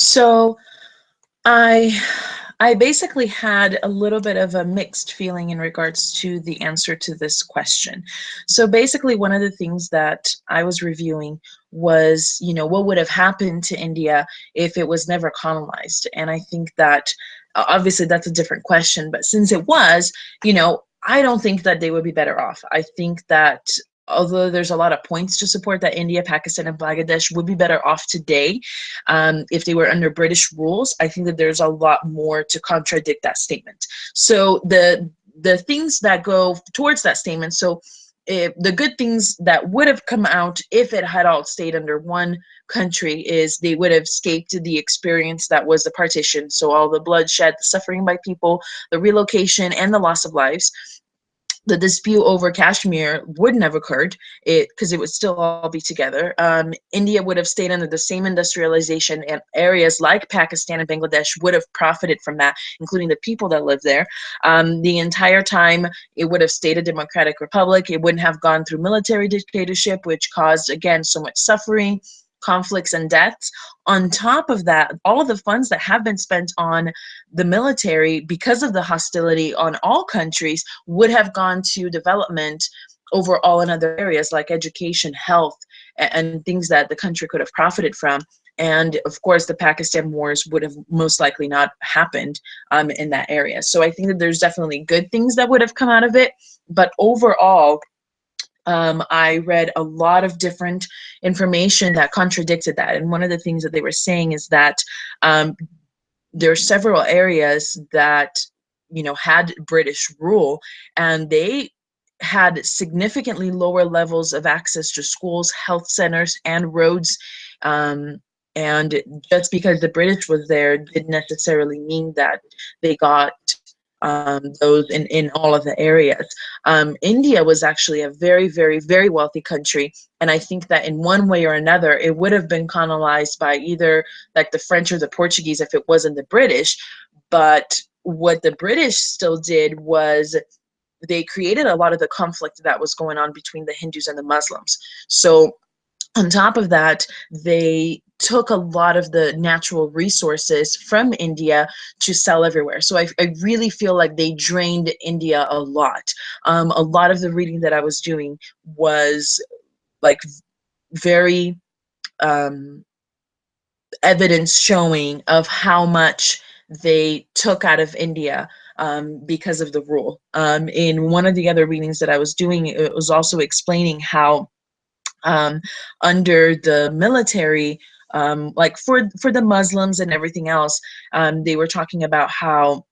So I I basically had a little bit of a mixed feeling in regards to the answer to this question. So basically one of the things that I was reviewing was, what would have happened to India if it was never colonized? And I think that obviously that's a different question, but since it was, I don't think that they would be better off. I think that although there's a lot of points to support that India, Pakistan, and Bangladesh would be better off today, if they were under British rules, I think that there's a lot more to contradict that statement. So the things that go towards that statement, so the good things that would have come out if it had all stayed under one country is they would have escaped the experience that was the partition. So all the bloodshed, the suffering by people, the relocation, and the loss of lives. The dispute over Kashmir wouldn't have occurred because it would still all be together. India would have stayed under the same industrialization, and areas like Pakistan and Bangladesh would have profited from that, including the people that live there. The entire time, it would have stayed a democratic republic. It wouldn't have gone through military dictatorship, which caused, again, so much suffering, conflicts, and deaths. On top of that, all of the funds that have been spent on the military because of the hostility on all countries would have gone to development overall in other areas like education, health, and things that the country could have profited from. And of course, the Pakistan wars would have most likely not happened in that area. So I think that there's definitely good things that would have come out of it. But overall, I read a lot of different information that contradicted that. And one of the things that they were saying is that um, there are several areas that, had British rule, and they had significantly lower levels of access to schools, health centers, and roads. And just because the British was there didn't necessarily mean that they got those in all of the areas. India was actually a very, very, very wealthy country. And I think that in one way or another, it would have been colonized by either like the French or the Portuguese if it wasn't the British. But what the British still did was they created a lot of the conflict that was going on between the Hindus and the Muslims. So on top of that, they took a lot of the natural resources from India to sell everywhere. So I really feel like they drained India a lot. A lot of the reading that I was doing was like very um, evidence showing of how much they took out of India because of the rule. In one of the other readings that I was doing, it was also explaining how um, under the military, like for the Muslims and everything else, they were talking about how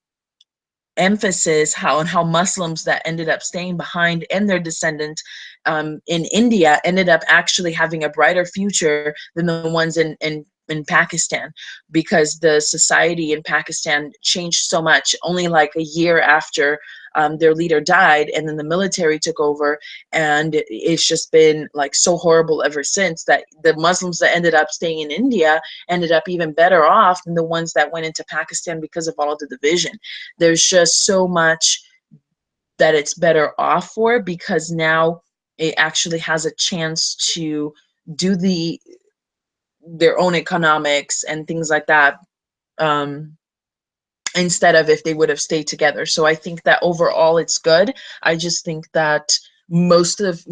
emphasis how and how Muslims that ended up staying behind and their descendants in India ended up actually having a brighter future than the ones in Pakistan, because the society in Pakistan changed so much only like a year after their leader died, and then the military took over, and it's just been like so horrible ever since that the Muslims that ended up staying in India ended up even better off than the ones that went into Pakistan because of all of the division. There's just so much that it's better off for, because now it actually has a chance to do their own economics and things like that, um, instead of if they would have stayed together. So I think that overall it's good. I just think that most of